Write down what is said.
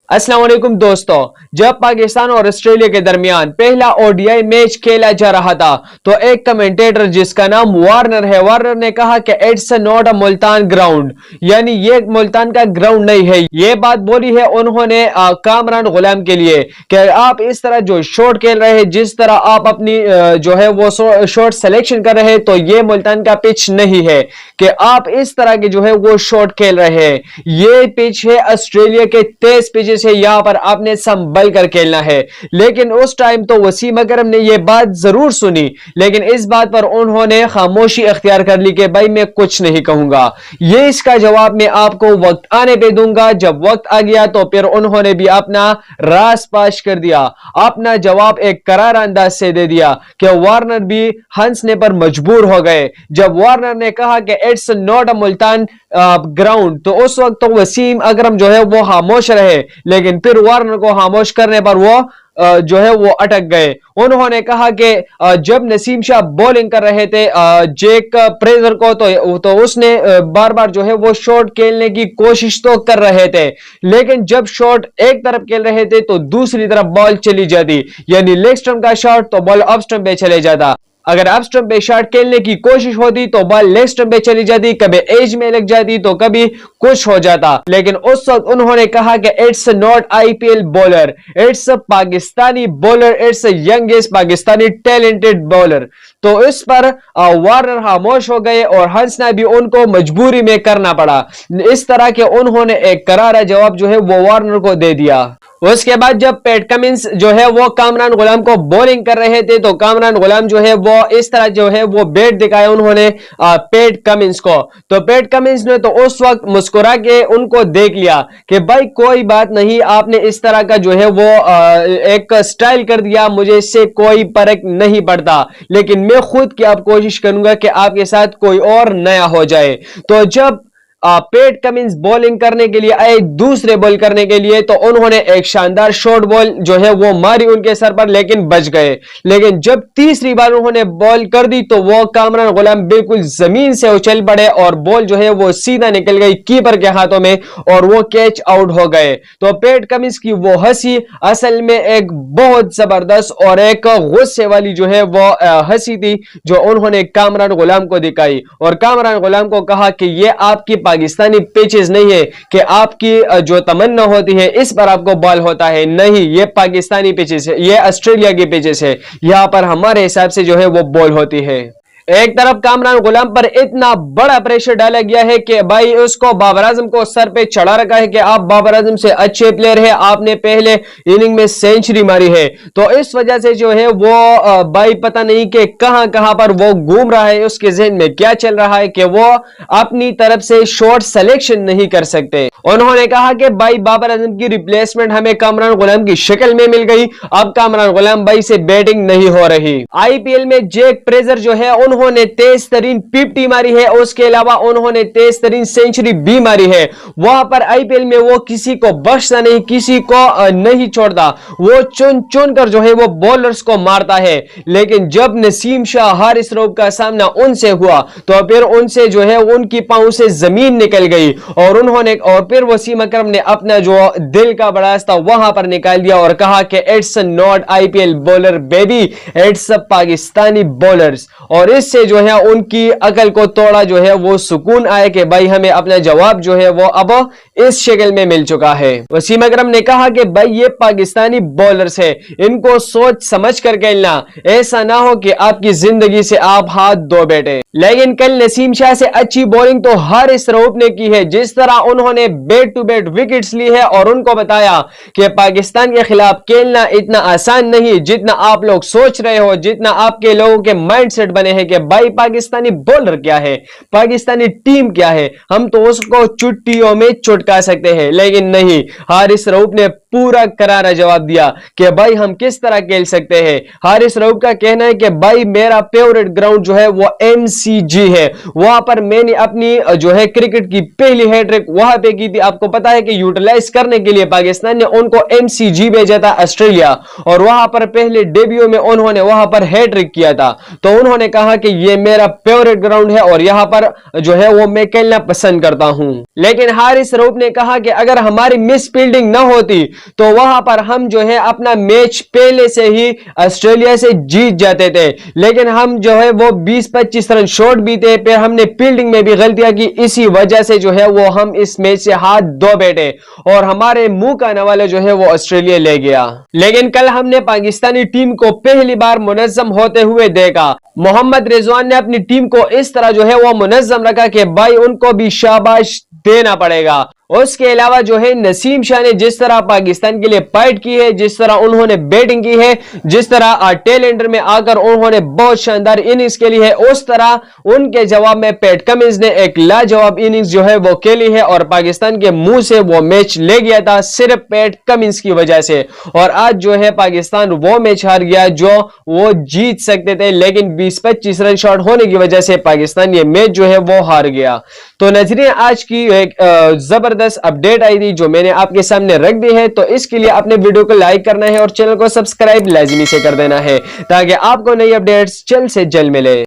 अस्सलाम वालेकुम दोस्तों, जब पाकिस्तान और ऑस्ट्रेलिया के दरमियान पहला ओडीआई मैच खेला जा रहा था तो एक कमेंटेटर जिसका नाम वार्नर है, वार्नर ने कहा कि it's not a Multan ground, यानी ये मुल्तान का ग्राउंड नहीं है। ये बात बोली है उन्होंने कामरान गुलाम के लिए कि आप इस तरह जो शॉट खेल रहे हैं, जिस तरह आप अपनी जो है वो शॉट सिलेक्शन कर रहे हैं, तो ये मुल्तान का पिच नहीं है कि आप इस तरह के जो है वो शॉट खेल रहे हैं। ये पिच है ऑस्ट्रेलिया के तेज पिच से, यहां पर आपने संभल कर खेलना है। लेकिन उस टाइम तो वसीम अकरम ने यह बात जरूर सुनी, लेकिन इस बात पर उन्होंने खामोशी अख्तियार कर ली कि भाई मैं कुछ नहीं कहूंगा। ये इसका जवाब मैं आपको वक्त आने पे दूंगा। जब वक्त आ गया तो फिर उन्होंने भी अपना राज पाश कर दिया, अपना जवाब एक करार अंदाज से दे दिया कि वार्नर भी हंसने पर मजबूर हो गए। जब वार्नर ने कहा कि it's not a Multan ground, तो उस वक्त तो वसीम अकरम जो है वो खामोश रहे, लेकिन फिर वार्नर को खामोश करने पर वो जो है वो अटक गए। उन्होंने कहा कि जब नसीम शाह बॉलिंग कर रहे थे जैक फ्रेजर को, तो उसने बार बार जो है वो शॉट खेलने की कोशिश तो कर रहे थे, लेकिन जब शॉट एक तरफ खेल रहे थे तो दूसरी तरफ बॉल चली जाती, यानी लेग स्टंप का शॉट तो बॉल ऑफ स्टंप पे चले जाता। अगर ऑफ स्टंप पे शॉट खेलने की कोशिश होती तो बॉल लेग स्टंप पे चली जाती, कभी एज में लग जाती तो कभी कुछ हो जाता। लेकिन उस वक्त उन्होंने कहा कि it's not IPL bowler, it's Pakistani bowler, it's youngest Pakistani talented bowler. तो इस पर वार्नर खामोश हो गए और हंसना भी उनको मजबूरी में करना पड़ा। इस तरह के उन्होंने एक करारा जवाब जो है वो वार्नर को दे दिया। उसके बाद जब पैट कमिंस जो है वो कामरान गुलाम को बॉलिंग कर रहे थे तो कामरान गुलाम जो है वो इस तरह जो है वो बैट दिखाया उन्होंने पैट कमिंस को। तो पैट कमिंस ने तो उस वक्त मुस्कुरा के उनको देख लिया कि भाई कोई बात नहीं, आपने इस तरह का जो है वो एक स्टाइल कर दिया, मुझे इससे कोई फर्क नहीं पड़ता, लेकिन मैं खुद की अब कोशिश करूंगा कि आपके साथ कोई और नया हो जाए। तो जब पैट कमिंस बॉलिंग करने के लिए आए, दूसरे बॉल करने के लिए, तो उन्होंने एक शानदार शॉर्ट बॉल जो है वो मारी उनके सर पर, लेकिन बच गए। लेकिन जब तीसरी बार उन्होंने बॉल कर दी तो वो कामरान गुलाम बिल्कुल जमीन से उछल पड़े और बॉल जो है वो सीधा निकल गई कीपर के हाथों में और वो कैच आउट हो गए। तो पैट कमिंस की वो हंसी असल में एक बहुत जबरदस्त और एक गुस्से वाली जो है वो हंसी थी जो उन्होंने कामरान गुलाम को दिखाई, और कामरान गुलाम को कहा कि ये आपकी पाकिस्तानी पिचेस नहीं है कि आपकी जो तमन्ना होती है इस पर आपको बॉल होता है, नहीं, ये पाकिस्तानी पिचेस है, ये ऑस्ट्रेलिया की पिचेस है, यहां पर हमारे हिसाब से जो है वो बॉल होती है। एक तरफ कामरान गुलाम पर इतना बड़ा प्रेशर डाला गया है कि भाई उसको बाबर आजम को सर पे चढ़ा रखा है कि आप बाबर आजम से अच्छे प्लेयर है, आपने पहले इनिंग में सेंचुरी मारी है। तो इस वजह से जो है वो भाई पता नहीं कि कहां कहां पर वो घूम रहा है, उसके जहन में क्या चल रहा है कि वो अपनी तरफ से शॉट सिलेक्शन नहीं कर सकते। उन्होंने कहा कि भाई बाबर आजम की रिप्लेसमेंट हमें कामरान गुलाम की शक्ल में मिल गई, अब कामरान गुलाम भाई से बैटिंग नहीं हो रही। आईपीएल में जैक फ्रेजर जो है उन्होंने तेज तरीन 50 मारी है, उसके अलावा उन्होंने तेज तरीन सेंचुरी भी मारी है। वहां पर आईपीएल में वो किसी को बख्शता नहीं, किसी को नहीं छोड़ता, वो चुन चुन कर जो है वो बॉलर्स को मारता है। लेकिन जब नसीम शाह, हारिस रऊफ का सामना उनसे हुआ तो फिर उनसे जो है उनकी पांव से जमीन निकल गई और फिर वसीम अकरम ने अपना जो दिल का बड़ास था वहां पर निकाल दिया और कहा कि it's not IPL bowler baby, it's Pakistani bowlers. और इससे जो है उनकी अकल को तोड़ा जो है वो सुकून आया कि भाई हमें अपना जवाब जो है वो अब इस शक्ल में मिल चुका है। वसीम अकरम ने कहा कि भाई ये पाकिस्तानी बॉलर्स है, इनको सोच समझ कर खेलना, ऐसा ना हो कि आपकी जिंदगी से आप हाथ धो बैठे। लेकिन कल नसीम शाह से अच्छी बॉलिंग तो हारिस रऊफ ने की है, जिस तरह उन्होंने बैट टू बैट विकेट्स ली है और उनको बताया कि पाकिस्तान के खिलाफ खेलना इतना आसान नहीं जितना आप लोग सोच रहे हो, जितना आपके लोगों के माइंडसेट बने हैं कि भाई पाकिस्तानी बॉलर क्या है, पाकिस्तानी टीम क्या है, हम तो उसको चुटकियों में चुटका सकते हैं। लेकिन नहीं, हारिस रऊफ ने पूरा करारा जवाब दिया कि भाई हम किस तरह खेल सकते हैं। हारिस रऊफ का कहना है कि भाई मेरा फेवरेट ग्राउंड जो है वो एमसीजी है, वहां पर मैंने अपनी जो है क्रिकेट की पहली हैट्रिक वहां पे की थी। आपको पता है कि यूटिलाइज करने के लिए पाकिस्तान ने उनको एमसीजी भेजा था ऑस्ट्रेलिया, और वहां पर पहले डेब्यू में उन्होंने वहां पर हैट्रिक किया था। तो उन्होंने कहा कि ये मेरा फेवरेट ग्राउंड है और यहां पर जो है वो मैं खेलना पसंद करता हूं। लेकिन हारिस रऊफ ने कहा कि अगर हमारी मिस फील्डिंग ना होती تو وہاں پر ہم جو ہے اپنا میچ پہلے سے ہی آسٹریلیا سے جیت جاتے تھے، لیکن ہم جو ہے وہ 20-25 رن شارٹ بھی تھے، پھر ہم نے فیلڈنگ میں بھی غلطیاں کی، اسی وجہ سے جو ہے وہ ہم اس میچ سے ہاتھ دھو بیٹھے اور ہمارے منہ کا نوالہ جو ہے وہ آسٹریلیا لے گیا۔ لیکن کل ہم نے پاکستانی ٹیم کو پہلی بار منظم ہوتے ہوئے دیکھا۔ محمد رضوان نے اپنی ٹیم کو اس طرح جو ہے وہ منظم رکھا کہ بھائی ان کو بھی شاباش دینا پڑے گا۔ اس کے علاوہ جو ہے نسیم شاہ نے جس طرح پاکستان کے لیے فائٹ کی ہے، جس طرح انہوں نے بیٹنگ کی ہے، جس طرح ٹیل اینڈر میں آ کر انہوں نے بہت شاندار اننگز کھیلی ہے، اس طرح ان کے جواب میں پیٹ کمنز نے ایک لاجواب اننگز جو ہے وہ کھیلی ہے اور پاکستان کے منہ سے وہ میچ لے گیا تھا صرف پیٹ کمنز کی وجہ سے، اور آج جو ہے پاکستان وہ میچ ہار گیا جو وہ جیت سکتے تھے، لیکن 20-25 رن شارٹ ہونے کی وجہ سے پاکستان یہ میچ جو ہے وہ ہار گیا۔ تو ناظرین، آج کی ایک زبردست اپڈیٹ آئی تھی جو میں نے آپ کے سامنے رکھ دی ہے، تو اس کے لیے اپنے ویڈیو کو لائک کرنا ہے اور چینل کو سبسکرائب لازمی سے کر دینا ہے تاکہ آپ کو نئی اپڈیٹس جلد سے جلد ملے۔